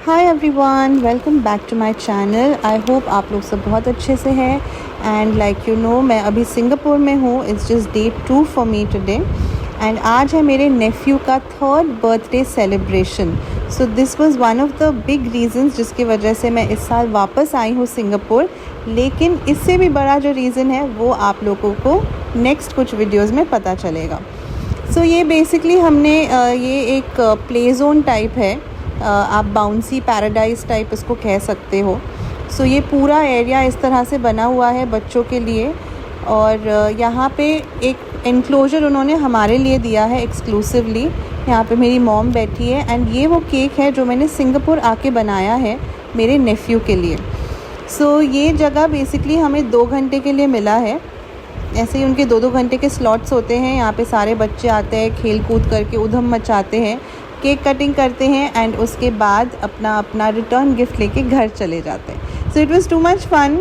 Hi everyone, welcome back to my channel. I hope आप लोग सब बहुत अच्छे से हैं एंड लाइक यू नो मैं अभी सिंगापुर में हूँ। It's just day 2 for me today and आज है मेरे नेफ्यू का 3rd birthday celebration. So this was one of the big reasons जिसकी वजह से मैं इस साल वापस आई हूँ सिंगापुर। लेकिन इससे भी बड़ा जो रीज़न है वो आप लोगों को नेक्स्ट कुछ वीडियोज़ में पता चलेगा। सो ये बेसिकली हमने ये एक प्ले जोन टाइप है, आप बाउंसी पैराडाइज टाइप इसको कह सकते हो। सो ये पूरा एरिया इस तरह से बना हुआ है बच्चों के लिए और यहाँ पे एक एनक्लोजर उन्होंने हमारे लिए दिया है एक्सक्लूसिवली। यहाँ पे मेरी मॉम बैठी है एंड ये वो केक है जो मैंने सिंगापुर आके बनाया है मेरे नेफ्यू के लिए। सो ये जगह बेसिकली हमें 2 घंटे के लिए मिला है। ऐसे ही उनके 2-2 घंटे के स्लॉट्स होते हैं। यहाँ पे सारे बच्चे आते हैं, खेल कूद करके उधम मचाते हैं, केक कटिंग करते हैं एंड उसके बाद अपना अपना रिटर्न गिफ्ट लेके घर चले जाते हैं। So it was too much fun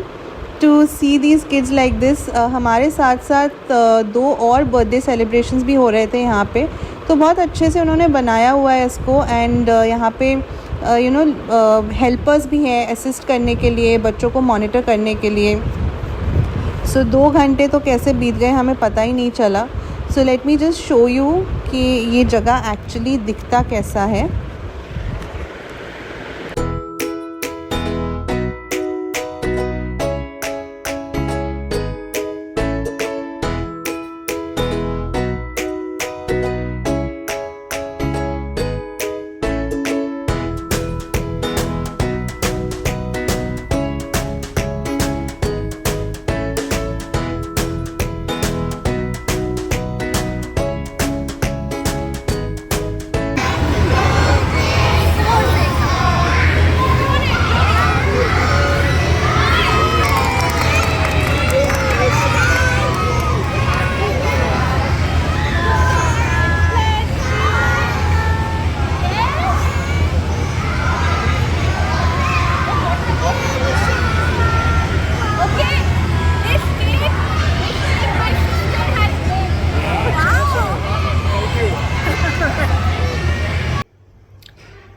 to see these kids like this. हमारे साथ साथ 2 और बर्थडे सेलिब्रेशंस भी हो रहे थे यहाँ पे, तो बहुत अच्छे से उन्होंने बनाया हुआ है इसको एंड यहाँ पे यू नो हेल्पर्स भी हैं असिस्ट करने के लिए, बच्चों को मॉनिटर करने के लिए। सो 2 घंटे तो कैसे बीत गए हमें पता ही नहीं चला। So let me just show you कि ये जगह एक्चुअली दिखता कैसा है।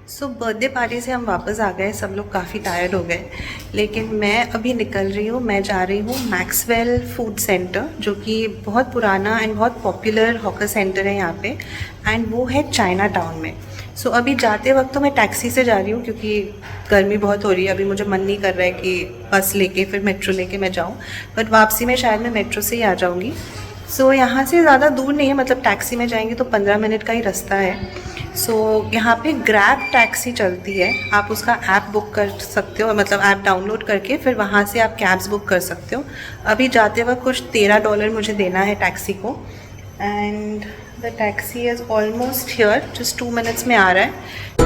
सो बर्थडे पार्टी से हम वापस आ गए, सब लोग काफ़ी टायर्ड हो गए, लेकिन मैं अभी निकल रही हूँ। मैं जा रही हूँ मैक्सवेल फूड सेंटर, जो कि बहुत पुराना एंड बहुत पॉपुलर हॉकर सेंटर है यहाँ पे एंड वो है चाइना टाउन में। सो अभी जाते वक्त तो मैं टैक्सी से जा रही हूँ क्योंकि गर्मी बहुत हो रही है। अभी मुझे मन नहीं कर रहा है कि बस लेके फिर मेट्रो लेके मैं जाऊँ, बट वापसी में शायद मैं मेट्रो से ही आ जाऊँगी। सो यहाँ से ज़्यादा दूर नहीं है, मतलब टैक्सी में जाएंगे तो 15 मिनट का ही रास्ता है। सो यहाँ पे ग्रैब टैक्सी चलती है, आप उसका ऐप बुक कर सकते हो, मतलब ऐप डाउनलोड करके फिर वहाँ से आप कैब्स बुक कर सकते हो। अभी जाते वक्त कुछ $13 मुझे देना है टैक्सी को and the taxi is almost here, just 2 minutes में आ रहा है।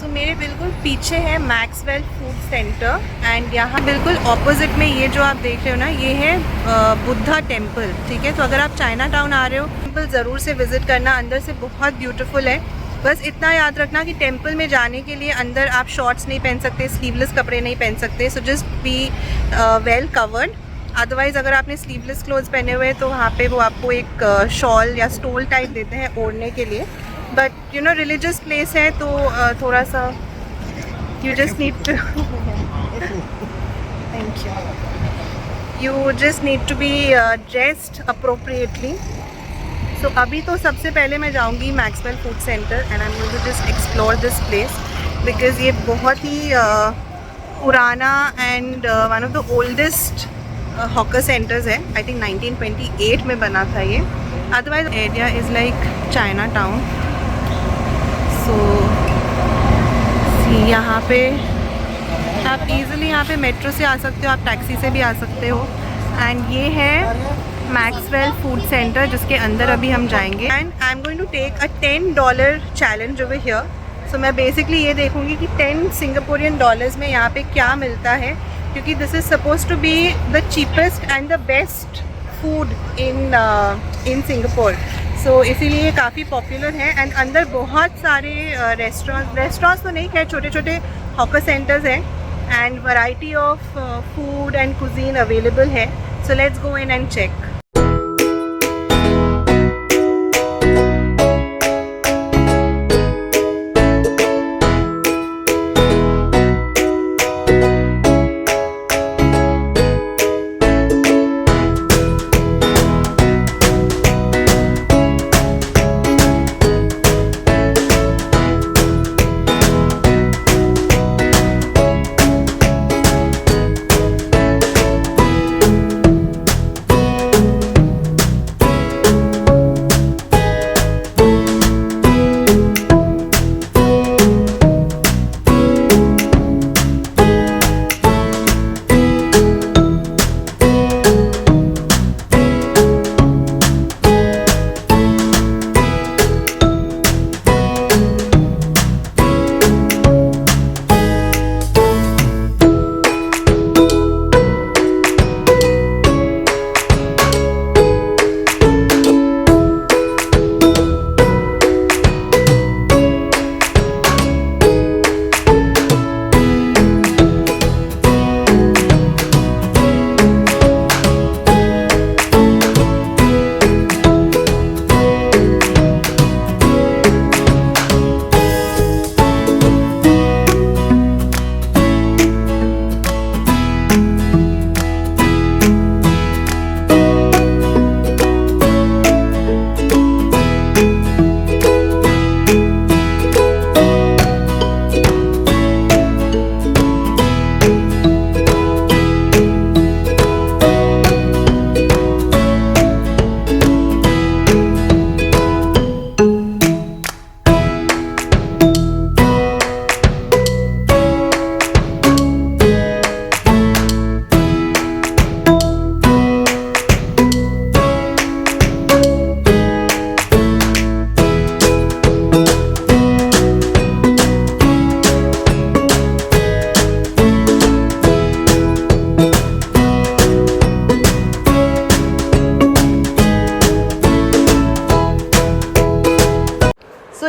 मेरे बिल्कुल पीछे है मैक्सवेल फूड सेंटर एंड यहाँ बिल्कुल ऑपोजिट में ये जो आप देख रहे हो ना, ये है बुद्धा टेम्पल। ठीक है, तो अगर आप चाइना टाउन आ रहे हो टेम्पल ज़रूर से विज़िट करना, अंदर से बहुत ब्यूटीफुल है। बस इतना याद रखना कि टेम्पल में जाने के लिए अंदर आप शॉर्ट्स नहीं पहन सकते, स्लीवलेस कपड़े नहीं पहन सकते, so just be well covered. Otherwise अगर आपने स्लीवलेस क्लोथ्स पहने हुए हैं तो वहाँ पे वो आपको एक शॉल या स्टोल टाइप देते हैं ओढ़ने के लिए। But you know religious place है तो थोड़ा सा you just need to thank you just need to be dressed appropriately। so अभी तो सबसे पहले मैं जाऊंगी Maxwell food centre and I am going to just explore this place because ये बहुत ही पुराना and one of the oldest hawker centres है। आई थिंक 1928 में बना था ये। Otherwise area is like China town. So यहाँ पे आप इजीली यहाँ पे मेट्रो से आ सकते हो, आप टैक्सी से भी आ सकते हो। एंड ये है मैक्सवेल फूड सेंटर जिसके अंदर अभी हम जाएंगे। And I am going to take a $10 challenge over here. So मैं बेसिकली ये देखूँगी कि 10 सिंगापुरियन डॉलर्स में यहाँ पे क्या मिलता है, क्योंकि this is suppose to be the cheapest and the best food in Singapore. So इसीलिए ये काफ़ी पॉपुलर है। एंड अंदर बहुत सारे रेस्टोरेंट्स तो नहीं, खैर छोटे छोटे हॉकर सेंटर्स हैं and variety of food and cuisine available है। So let's go in and check.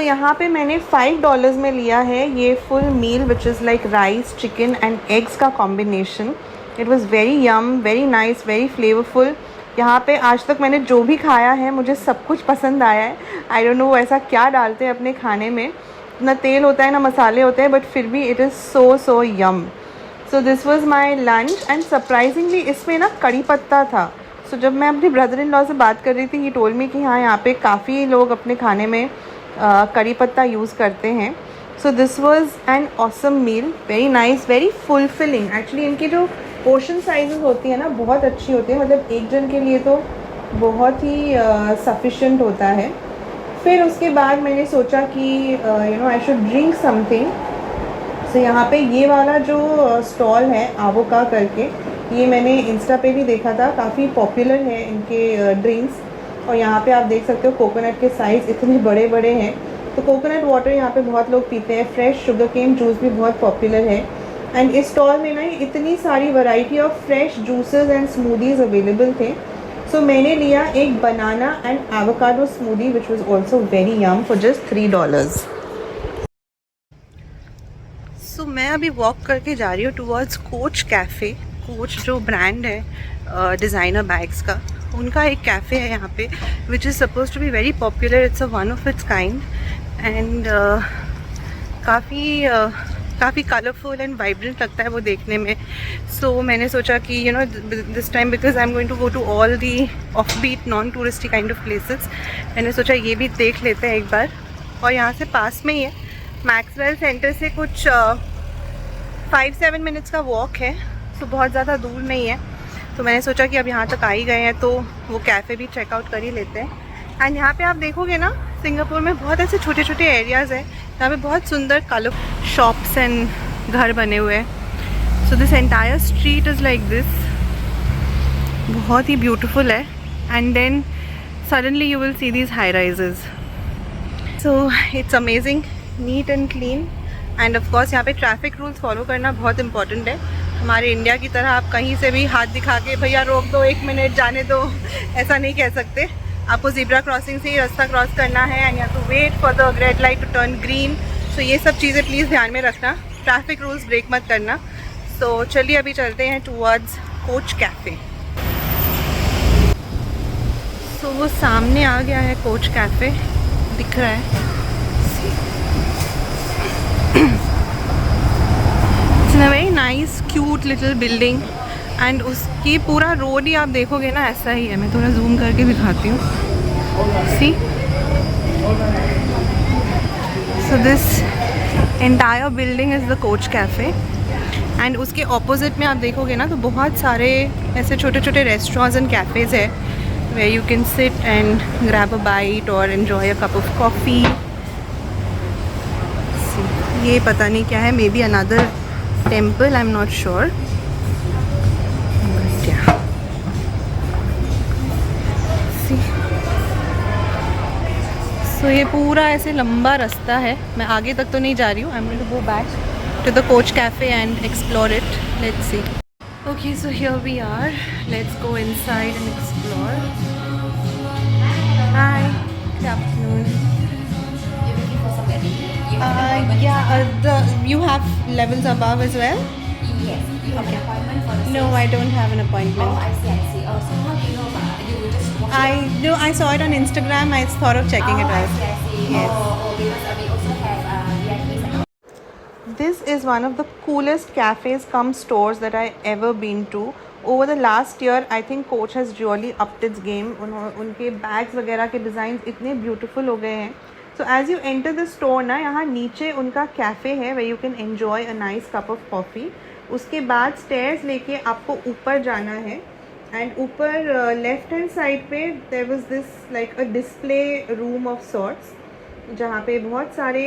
यहाँ पे मैंने $5 में लिया है ये full meal which is like rice, chicken and eggs का combination. It was very yum, very nice, very flavourful. यहाँ पे आज तक मैंने जो भी खाया है मुझे सब कुछ पसंद आया है। आई डोंट नो ऐसा क्या डालते हैं अपने खाने में, ना तेल होता है ना मसाले होते हैं, बट फिर भी it is so yum. So this was my lunch and surprisingly इसमें ना कड़ी पत्ता था। सो जब मैं अपने ब्रदर इन लॉ से बात कर रही थी, ही टोल्ड मी कि हाँ यहाँ पे काफ़ी लोग अपने खाने में कड़ी पत्ता यूज़ करते हैं। So this was an awesome meal, very nice, very fulfilling. Actually इनकी जो पोर्शन साइजेस होती है ना बहुत अच्छी होती है, मतलब एक जन के लिए तो बहुत ही सफिशेंट होता है। फिर उसके बाद मैंने सोचा कि you know I should drink something. So यहाँ पे ये वाला जो स्टॉल है आवोका करके, ये मैंने इंस्टा पे भी देखा था, काफ़ी पॉपुलर है इनके ड्रिंक्स। और यहाँ पे आप देख सकते हो कोकोनट के साइज़ इतने बड़े बड़े हैं। तो कोकोनट वाटर यहाँ पे बहुत लोग पीते हैं। फ्रेश शुगर केन जूस भी बहुत पॉपुलर है। एंड इस स्टॉल में ना इतनी सारी variety of fresh juices and smoothies available थे। सो मैंने लिया एक banana and avocado smoothie which was also very yum for just $3। So मैं अभी वॉक करके जा रही हूँ टूवर्ड्स कोच कैफ़े। कोच जो ब्रांड है डिज़ाइनर बैग्स का, उनका एक कैफ़े है यहाँ पे which is suppose to be very popular. It's a one of its kind and काफ़ी कलरफुल एंड वाइब्रेंट लगता है वो देखने में। सो मैंने सोचा कि you know this time because I am going to go to all the off beat non touristy kind of places, मैंने सोचा ये भी देख लेते हैं एक बार। और यहाँ से पास में ही है, मैक्सवेल सेंटर से कुछ 5-7 मिनट्स का वॉक है। तो बहुत ज़्यादा दूर नहीं है। तो मैंने सोचा कि अब यहाँ तक आ ही गए हैं तो वो कैफ़े भी चेकआउट कर ही लेते हैं। एंड यहाँ पे आप देखोगे ना सिंगापुर में बहुत ऐसे छोटे छोटे एरियाज़ हैं जहाँ पे बहुत सुंदर कलर शॉप्स एंड घर बने हुए हैं। So this entire street is like this, बहुत ही ब्यूटीफुल है। And then suddenly you will see these high rises. So it's amazing, neat and clean. And of course यहाँ पे ट्रैफिक रूल्स फॉलो करना बहुत इंपॉर्टेंट है। हमारे इंडिया की तरह आप कहीं से भी हाथ दिखा के भैया रोक दो, 1 मिनट जाने दो, ऐसा नहीं कह सकते। आपको ज़ीब्रा क्रॉसिंग से ही रास्ता क्रॉस करना है and you have to wait for the red light to turn green. So ये सब चीज़ें प्लीज़ ध्यान में रखना, ट्रैफिक रूल्स ब्रेक मत करना। सो चलिए अभी चलते हैं टूवर्ड्स कोच कैफ़े। सो वो सामने आ गया है कोच कैफ़े, दिख रहा है। It's a very nice cute little building and उसकी पूरा रोड ही आप देखोगे ना ऐसा ही है। मैं थोड़ा जूम करके दिखाती हूँ। See, so this entire building is the coach cafe and उसके ऑपोजिट में आप देखोगे ना तो बहुत सारे ऐसे छोटे छोटे रेस्टोरेंट्स एंड कैफ़ेज़ है where you can sit and grab a bite or enjoy a cup of coffee. See, ये पता नहीं क्या है, may be another temple, I'm not sure. But yeah. See. So ये पूरा ऐसे लंबा रास्ता है, मैं आगे तक तो नहीं जा रही हूँ। I'm going to go back to the coach cafe and explore it. Let's see. Okay, so here we are. Let's go inside and explore. Hi. Good afternoon. You're looking for some activity? You have levels above as well? Yes. You have an appointment for the No, sales? I don't have an Oh, appointment. I see, I see. Oh, so how do you know about it? You will just watch it? I saw it on Instagram. I thought of checking it I out. see, I see. Yes. Oh, because we also have VIPs and This is one of the coolest cafes cum stores that I ever been to. Over the last year, I think Coach has really upped its game. उनके bags वगैरह के design इतने beautiful हो गए हैं. So as you enter the store ना, यहाँ नीचे उनका कैफ़े है where you can enjoy a nice cup of coffee. उसके बाद स्टेयर्स लेके आपको ऊपर जाना है एंड ऊपर लेफ्ट हैंड साइड पे there was this like a display room of sorts जहाँ पे बहुत सारे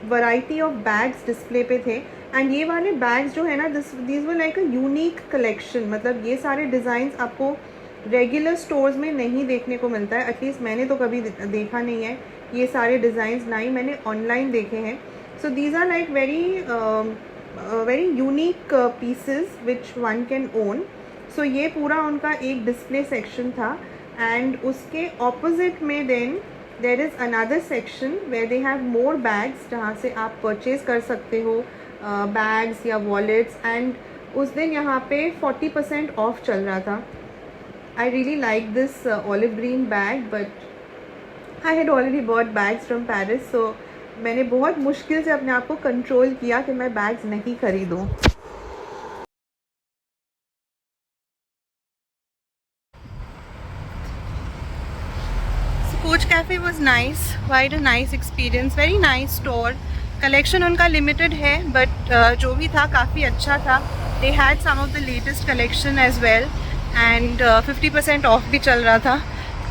वैरायटी ऑफ बैग्स डिस्प्ले पे थे। एंड ये वाले बैग्स जो है ना, this were like a unique collection. मतलब ये सारे डिज़ाइंस आपको रेगुलर स्टोर्स में नहीं देखने को मिलता है, एटलीस्ट मैंने तो कभी देखा नहीं है ये सारे डिज़ाइंस, ना ही मैंने ऑनलाइन देखे हैं। So these are like very unique pieces which one can own. So ये पूरा उनका एक डिस्प्ले सेक्शन था एंड उसके ऑपोजिट में then there is another section where they have more bags जहाँ से आप परचेज़ कर सकते हो बैग्स या वॉलेट्स। एंड उस दिन यहाँ पे 40% ऑफ चल रहा था। I really like this olive green bag but I had already bought bags from Paris. So मैंने बहुत मुश्किल से अपने आप को कंट्रोल किया कि मैं बैग्स नहीं खरीदूँ। Coach cafe was nice, wide a nice experience, very nice store. Collection उनका लिमिटेड है बट जो भी था काफ़ी अच्छा था। They had some of the latest collection as well and 50% off भी चल रहा था।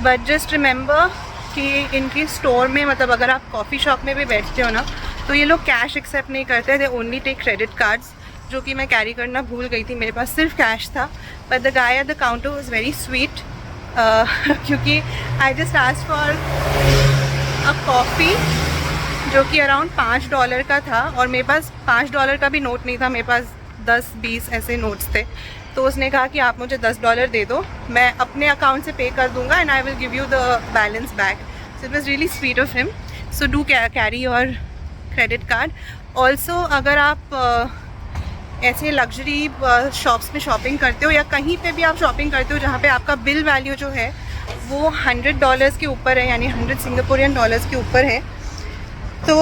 बट जस्ट रिमेंबर कि इनकी स्टोर में, मतलब अगर आप कॉफ़ी शॉप में भी बैठते हो ना, तो ये लोग कैश एक्सेप्ट नहीं करते, they only take credit cards, जो कि मैं कैरी करना भूल गई थी। मेरे पास सिर्फ कैश था but the guy at the counter was very sweet क्योंकि I just asked for a coffee जो कि अराउंड $5 का था और मेरे पास $5 का भी नोट नहीं था, मेरे पास 10-20 ऐसे नोट्स थे। तो उसने कहा कि आप मुझे $10 दे दो, मैं अपने अकाउंट से पे कर दूंगा and I will give you the balance back. So it was really sweet of him. So do carry your credit card. Also अगर आप ऐसे लग्जरी शॉप्स में शॉपिंग करते हो या कहीं पे भी आप शॉपिंग करते हो जहाँ पे आपका बिल वैल्यू जो है वो $100 के ऊपर है, यानी 100 सिंगापुरियन डॉलर्स के ऊपर है, तो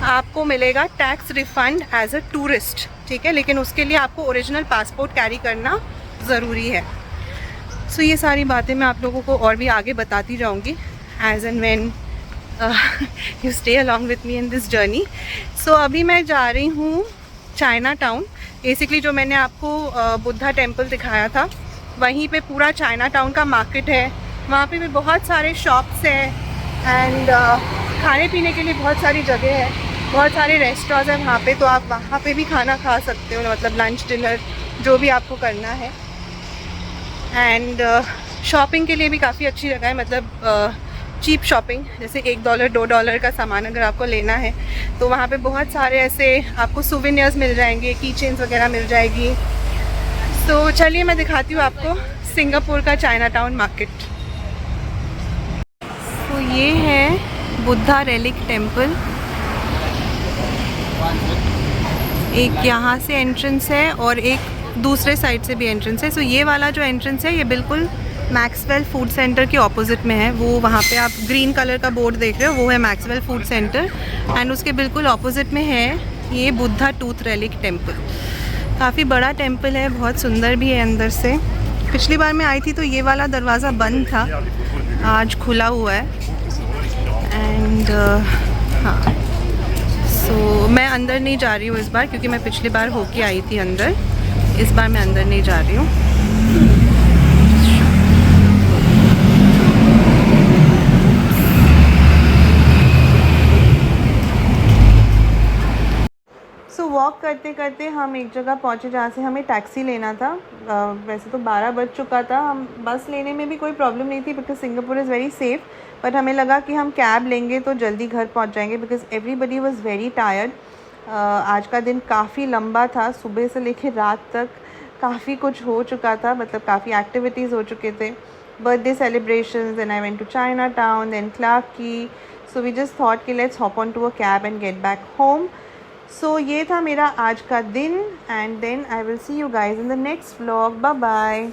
आपको मिलेगा tax refund as a tourist, ठीक है। लेकिन उसके लिए आपको ओरिजिनल पासपोर्ट कैरी करना ज़रूरी है। सो ये सारी बातें मैं आप लोगों को और भी आगे बताती जाऊँगी as and when you stay along with me in this journey. So अभी मैं जा रही हूँ चाइना टाउन। बेसिकली जो मैंने आपको बुद्धा टेम्पल दिखाया था वहीं पे पूरा चाइना टाउन का मार्केट है, वहाँ पे भी बहुत सारे शॉप्स हैं एंड खाने पीने के लिए बहुत सारी जगह है। बहुत सारे रेस्टोरेंट्स हैं वहाँ पे, तो आप वहाँ पे भी खाना खा सकते हो, मतलब लंच डिनर जो भी आपको करना है। एंड शॉपिंग के लिए भी काफ़ी अच्छी जगह है, मतलब चीप शॉपिंग, जैसे $1 $2 का सामान अगर आपको लेना है तो वहाँ पे बहुत सारे ऐसे आपको सुवेनियर्स मिल जाएंगे, की चेन्स वगैरह मिल जाएगी। तो चलिए मैं दिखाती हूँ आपको सिंगापुर का चाइना टाउन मार्केट। तो ये है बुद्धा रेलिक टेम्पल। एक यहाँ से एंट्रेंस है और एक दूसरे साइड से भी एंट्रेंस है। सो ये वाला जो एंट्रेंस है ये बिल्कुल मैक्सवेल फूड सेंटर के ऑपोजिट में है। वो वहाँ पे आप ग्रीन कलर का बोर्ड देख रहे हो, वो है मैक्सवेल फूड सेंटर। एंड उसके बिल्कुल ऑपोजिट में है ये बुद्धा टूथ रेलिक टेम्पल। काफ़ी बड़ा टेम्पल है, बहुत सुंदर भी है अंदर से। पिछली बार मैं आई थी तो ये वाला दरवाज़ा बंद था, आज खुला हुआ है। एंड हाँ, सो मैं अंदर नहीं जा रही हूँ इस बार, क्योंकि मैं पिछली बार होके आई थी अंदर। इस बार मैं अंदर नहीं जा रही हूँ। सो वॉक करते करते हम एक जगह पहुँचे जहाँ से हमें टैक्सी लेना था। वैसे तो 12 बज चुका था, हम बस लेने में भी कोई प्रॉब्लम नहीं थी because Singapore is very safe. But हमें लगा कि हम कैब लेंगे तो जल्दी घर पहुँच जाएंगे because everybody was very tired. आज का दिन काफ़ी लंबा था, सुबह से लेकर रात तक काफ़ी कुछ हो चुका था, मतलब काफ़ी एक्टिविटीज़ हो चुके थे, birthday celebrations, and I went to China town, then Clarke Quay. So we just thought कि let's hop on to a cab and get back home. So ये था मेरा आज का दिन, and then I will see you guys in the next vlog. Bye bye.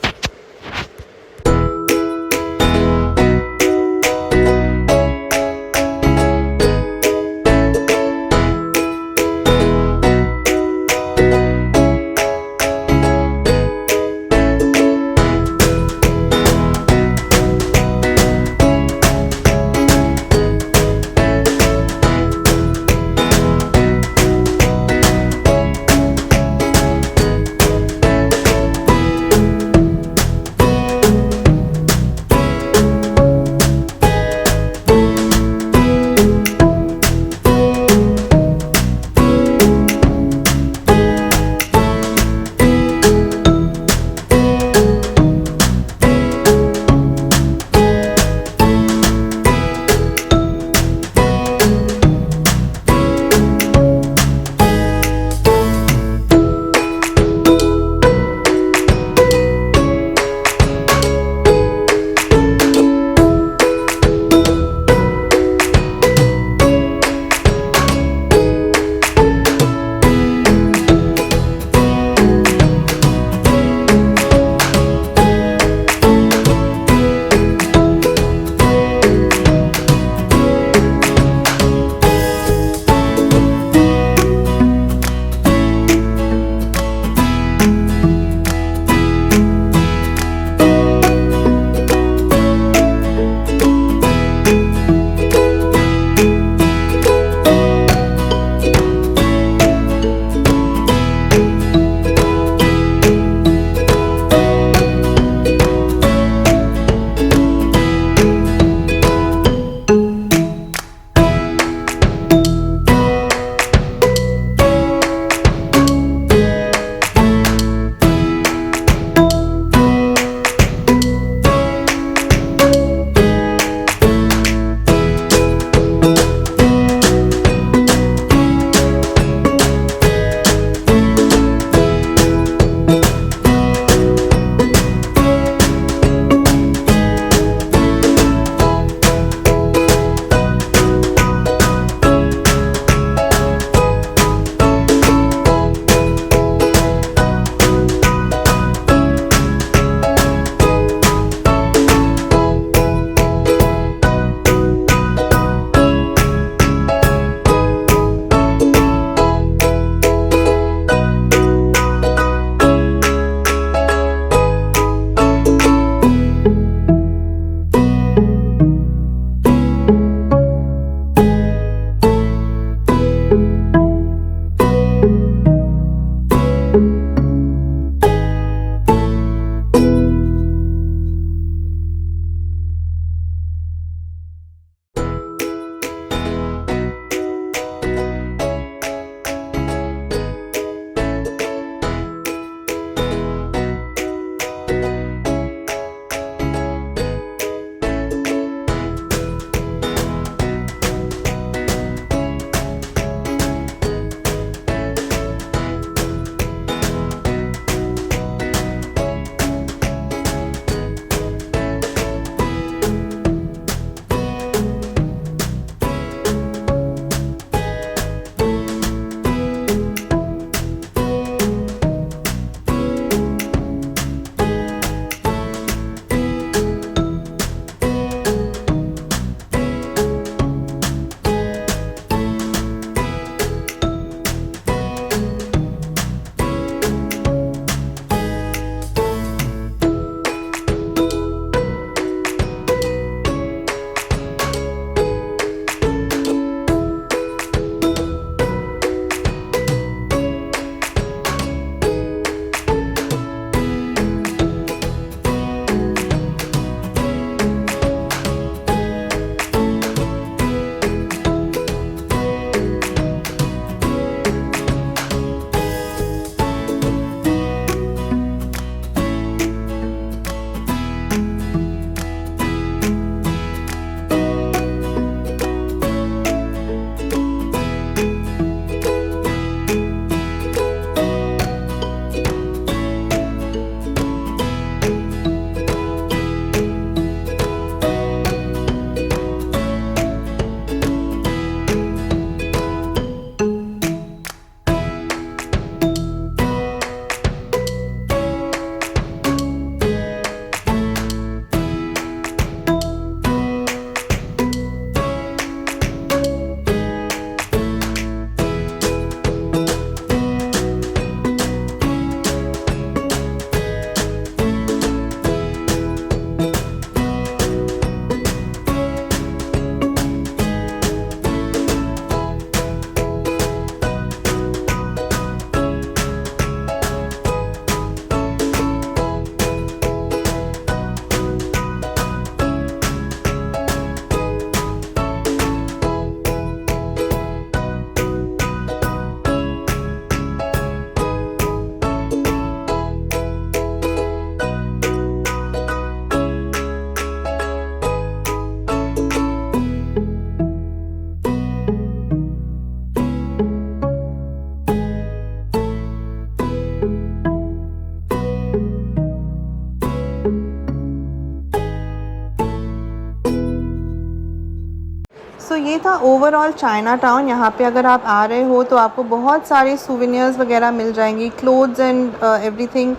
ये था overall China town. यहाँ पे अगर आप आ रहे हो तो आपको बहुत सारे सोवेनियर्स वगैरह मिल जाएंगी। Clothes and everything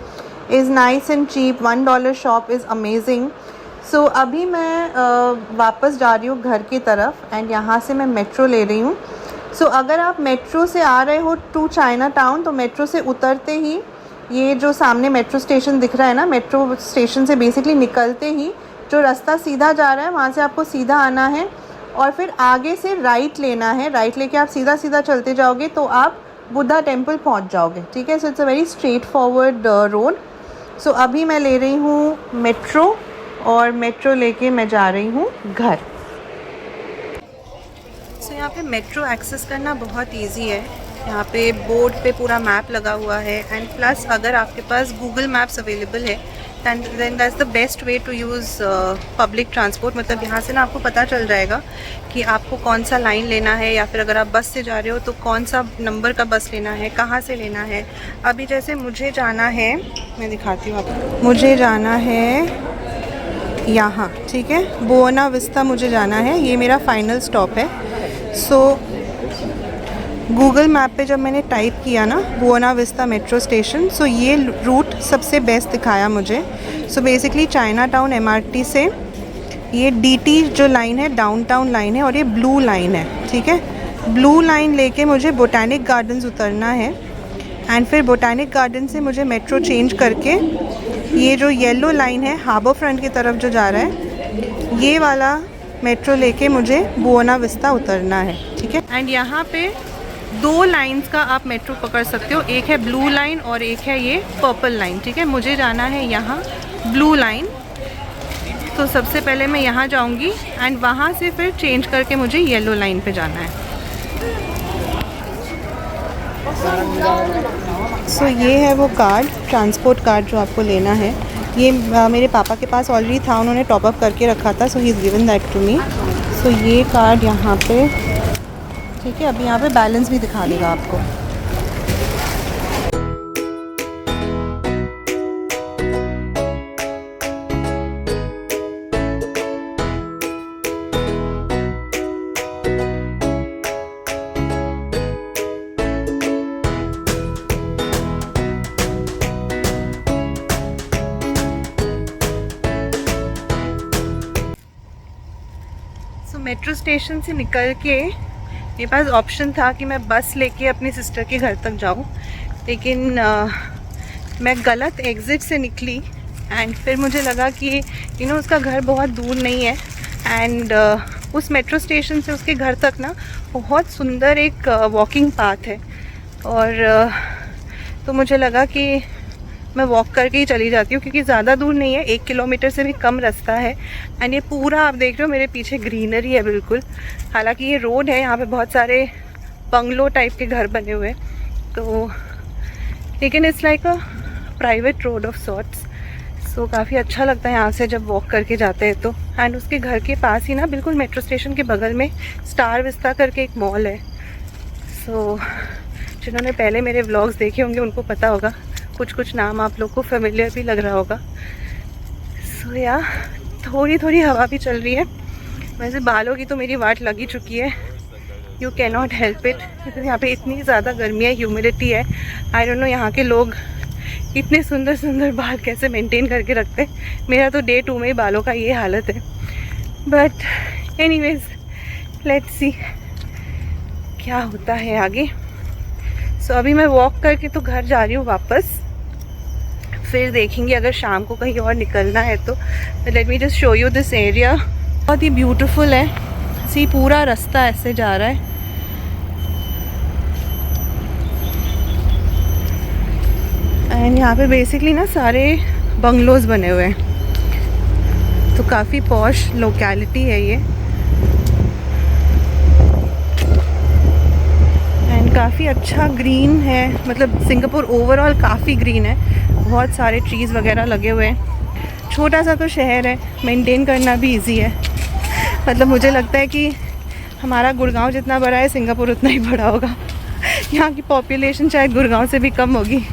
is nice and cheap. $1 shop is amazing. So अभी मैं वापस जा रही हूँ घर की तरफ एंड यहाँ से मैं मेट्रो ले रही हूँ। सो अगर आप मेट्रो से आ रहे हो टू चाइना टाउन तो मेट्रो से उतरते ही ये जो सामने मेट्रो स्टेशन दिख रहा है ना, मेट्रो स्टेशन से बेसिकली निकलते ही जो रास्ता सीधा जा रहा है वहाँ से आपको सीधा आना है और फिर आगे से राइट लेना है। राइट लेके आप सीधा सीधा चलते जाओगे तो आप बुद्धा टेम्पल पहुँच जाओगे। ठीक है, so it's a very straight forward road. So अभी मैं ले रही हूँ मेट्रो और मेट्रो लेके मैं जा रही हूँ घर। सो यहाँ पे मेट्रो एक्सेस करना बहुत इजी है। यहाँ पे बोर्ड पे पूरा मैप लगा हुआ है एंड प्लस अगर आपके पास गूगल मैप्स अवेलेबल है then that's the best way to use public transport। मतलब यहाँ से ना आपको पता चल जाएगा कि आपको कौन सा लाइन लेना है या फिर अगर आप बस से जा रहे हो तो कौन सा नंबर का बस लेना है, कहाँ से लेना है। अभी जैसे मुझे जाना है, मैं दिखाती हूँ आपको, मुझे जाना है यहाँ, ठीक है, बुएना विस्टा मुझे जाना है, ये मेरा फाइनल स्टॉप है। सो गूगल मैप पे जब मैंने टाइप किया ना बुएना विस्टा मेट्रो स्टेशन, सो ये रूट सबसे बेस्ट दिखाया मुझे। So basically China town MRT से ये DT जो लाइन है डाउनटाउन लाइन है और ये ब्लू लाइन है। ठीक है, ब्लू लाइन लेके मुझे बोटैनिक गार्डन्स उतरना है एंड फिर बोटैनिक गार्डन से मुझे मेट्रो चेंज करके ये जो येलो लाइन है हार्बर फ्रंट की तरफ जो जा रहा है ये वाला मेट्रो लेके मुझे बुएना विस्टा उतरना है। ठीक है, एंड यहाँ पे 2 लाइंस का आप मेट्रो पकड़ सकते हो, एक है ब्लू लाइन और एक है ये पर्पल लाइन। ठीक है, मुझे जाना है यहाँ ब्लू लाइन। तो सबसे पहले मैं यहाँ जाऊँगी एंड वहाँ से फिर चेंज करके मुझे येलो लाइन पे जाना है। सो ये है वो कार्ड, ट्रांसपोर्ट कार्ड जो आपको लेना है। ये मेरे पापा के पास ऑलरेडी था, उन्होंने टॉप अप करके रखा था, so he is given that to me. So ये कार्ड यहाँ पे, ठीक है, अभी यहाँ पे बैलेंस भी दिखा देगा आपको। सो मेट्रो स्टेशन से निकल के मेरे पास ऑप्शन था कि मैं बस लेके अपनी सिस्टर के घर तक जाऊं, लेकिन मैं गलत एग्ज़िट से निकली एंड फिर मुझे लगा कि उसका घर बहुत दूर नहीं है एंड उस मेट्रो स्टेशन से उसके घर तक ना बहुत सुंदर एक वॉकिंग पाथ है और तो मुझे लगा कि मैं वॉक करके ही चली जाती हूँ क्योंकि ज़्यादा दूर नहीं है, 1 किलोमीटर से भी कम रास्ता है एंड ये पूरा आप देख रहे हो मेरे पीछे ग्रीनरी है बिल्कुल। हालांकि ये रोड है, यहाँ पे बहुत सारे बंगलो टाइप के घर बने हुए तो, लेकिन it's like a private road of sorts. So काफ़ी अच्छा लगता है यहाँ से जब वॉक करके जाते हैं तो। एंड उसके घर के पास ही ना बिल्कुल मेट्रो स्टेशन के बगल में स्टार विस्टा करके एक मॉल है। सो जिन्होंने पहले मेरे व्लॉग्स देखे होंगे उनको पता होगा, कुछ नाम आप लोग को फेमिलियर भी लग रहा होगा। सो या थोड़ी थोड़ी हवा भी चल रही है। वैसे बालों की तो मेरी वाट लग ही चुकी है, you can not help it, क्योंकि यहाँ पे इतनी ज़्यादा गर्मी है, ह्यूमिडिटी है। आई डोंट नो यहाँ के लोग इतने सुंदर सुंदर बाल कैसे मेंटेन करके रखते हैं। मेरा तो डे 2 में ही बालों का ये हालत है। बट एनीवेज लेट्स सी क्या होता है आगे। सो अभी मैं वॉक करके तो घर जा रही हूँ वापस, फिर देखेंगे अगर शाम को कहीं और निकलना है तो। Let me just show you this area, बहुत ही ब्यूटीफुल है। सी पूरा रास्ता ऐसे जा रहा है एंड यहाँ पे बेसिकली ना सारे बंगलोज बने हुए हैं, तो काफ़ी पॉश लोकेलिटी है ये एंड काफ़ी अच्छा ग्रीन है। मतलब सिंगापुर ओवरऑल काफ़ी ग्रीन है, बहुत सारे ट्रीज़ वगैरह लगे हुए हैं। छोटा सा तो शहर है, मेंटेन करना भी इजी है। मतलब मुझे लगता है कि हमारा गुड़गांव जितना बड़ा है सिंगापुर उतना ही बड़ा होगा। यहाँ की पॉपुलेशन शायद गुड़गांव से भी कम होगी।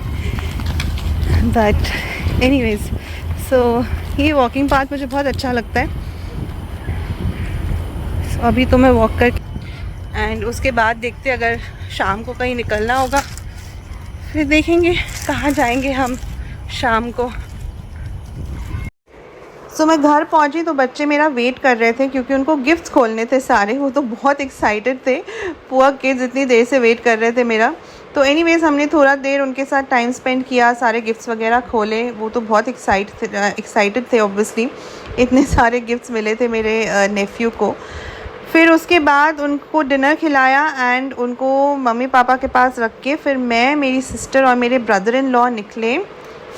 बट एनीवेज सो ये वॉकिंग पाथ मुझे बहुत अच्छा लगता है। अभी तो मैं वॉक कर एंड उसके बाद देखते अगर शाम को कहीं निकलना होगा फिर देखेंगे कहाँ जाएंगे हम शाम को। सो मैं घर पहुंची तो बच्चे मेरा वेट कर रहे थे क्योंकि उनको गिफ्ट्स खोलने थे सारे। वो तो बहुत एक्साइटेड थे, पुअर किड्स इतनी देर से वेट कर रहे थे मेरा। तो एनीवेज़ हमने थोड़ा देर उनके साथ टाइम स्पेंड किया, सारे गिफ्ट्स वगैरह खोले। वो तो बहुत एक्साइटेड थे ऑब्वियसली, इतने सारे गिफ्ट्स मिले थे मेरे नेफ्यू को। फिर उसके बाद उनको डिनर खिलाया एंड उनको मम्मी पापा के पास रख के फिर मैं, मेरी सिस्टर और मेरे ब्रदर इन लॉ निकले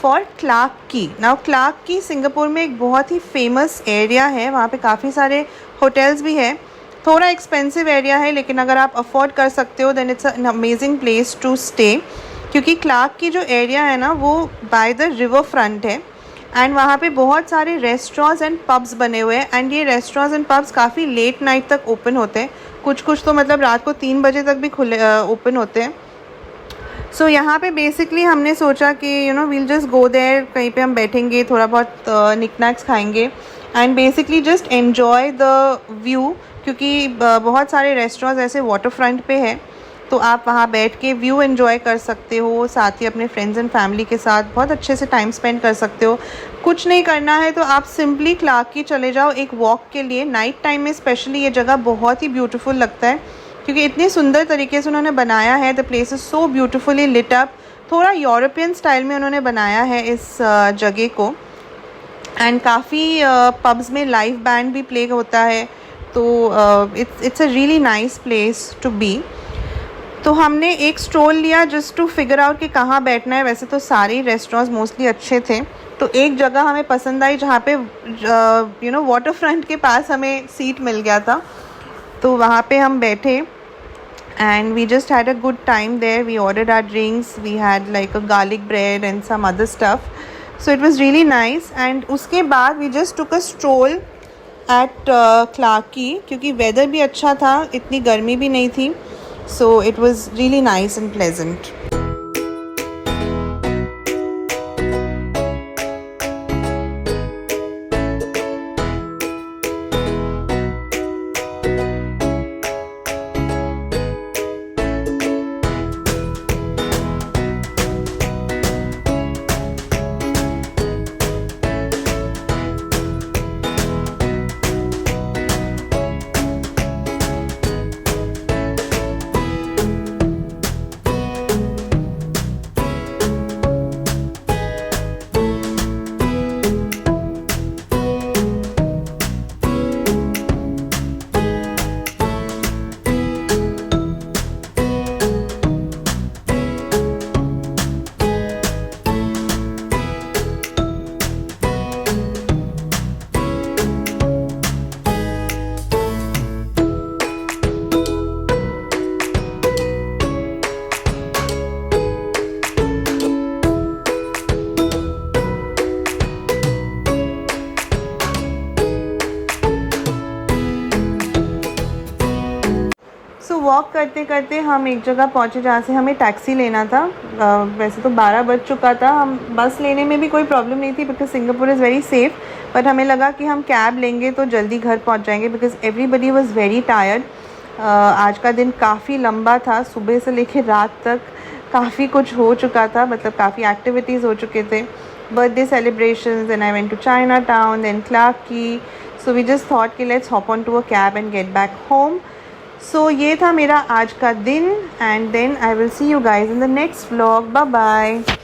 फॉर क्लार्क की। नाउ क्लार्क की सिंगापुर में एक बहुत ही फेमस एरिया है, वहाँ पे काफ़ी सारे होटल्स भी हैं। थोड़ा एक्सपेंसिव एरिया है लेकिन अगर आप अफोर्ड कर सकते हो then it's an amazing place to stay, क्योंकि क्लार्क की जो एरिया है ना वो बाय द रिवर फ्रंट है एंड वहाँ पे बहुत सारे रेस्टोरेंट्स एंड पब्स बने हुए हैं। एंड ये रेस्टोरेंट्स एंड पब्स काफ़ी लेट नाइट तक ओपन होते हैं, कुछ तो मतलब रात को 3 बजे तक भी खुले ओपन होते हैं। सो यहाँ पे बेसिकली हमने सोचा कि वील जस्ट गो देयर, कहीं पे हम बैठेंगे, थोड़ा बहुत निकनैक्स खाएंगे and basically just enjoy the view, क्योंकि बहुत सारे रेस्टोरेंट्स ऐसे वाटर फ्रंट पे है तो आप वहाँ बैठ के व्यू एंजॉय कर सकते हो, साथ ही अपने फ्रेंड्स एंड फैमिली के साथ बहुत अच्छे से टाइम स्पेंड कर सकते हो। कुछ नहीं करना है तो आप सिंपली क्लार्क की चले जाओ एक वॉक के लिए। नाइट टाइम में स्पेशली ये जगह बहुत ही ब्यूटीफुल लगता है क्योंकि इतनी सुंदर तरीके से उन्होंने बनाया है। The place is so beautifully lit up, थोड़ा यूरोपियन स्टाइल में उन्होंने बनाया है इस जगह को। एंड काफ़ी पब्स में लाइव बैंड भी प्ले होता है, तो it's a really nice place to be. तो हमने एक स्ट्रोल लिया जस्ट टू फिगर आउट कि कहाँ बैठना है। वैसे तो सारे रेस्टोरेंट्स मोस्टली अच्छे थे, तो एक जगह हमें पसंद आई जहाँ पे वाटर फ्रंट के पास हमें सीट मिल गया था, तो वहाँ पे हम बैठे and we just had a good time there. We ordered our drinks, we had like a garlic bread and some other stuff, so it was really nice. And उसके बाद we just took a stroll at Clarke Quay, क्योंकि weather भी अच्छा था, इतनी गर्मी भी नहीं थी, so it was really nice and pleasant. Walk करते करते हम एक जगह पहुँचे जहाँ से हमें टैक्सी लेना था। वैसे तो 12 बज चुका था, हम बस लेने में भी कोई प्रॉब्लम नहीं थी because Singapore is very safe, but हमें लगा कि हम कैब लेंगे तो जल्दी घर पहुँच जाएंगे because everybody was very tired. आज का दिन काफ़ी लंबा था, सुबह से लेकर रात तक काफ़ी कुछ हो चुका था, मतलब काफ़ी एक्टिविटीज़ हो चुके थे, birthday celebrations, then I went to China town, then Clarke Quay. So we just thought कि let's hop on to a cab and get back home. So ये था मेरा आज का दिन and then I will see you guys in the next vlog. Bye bye.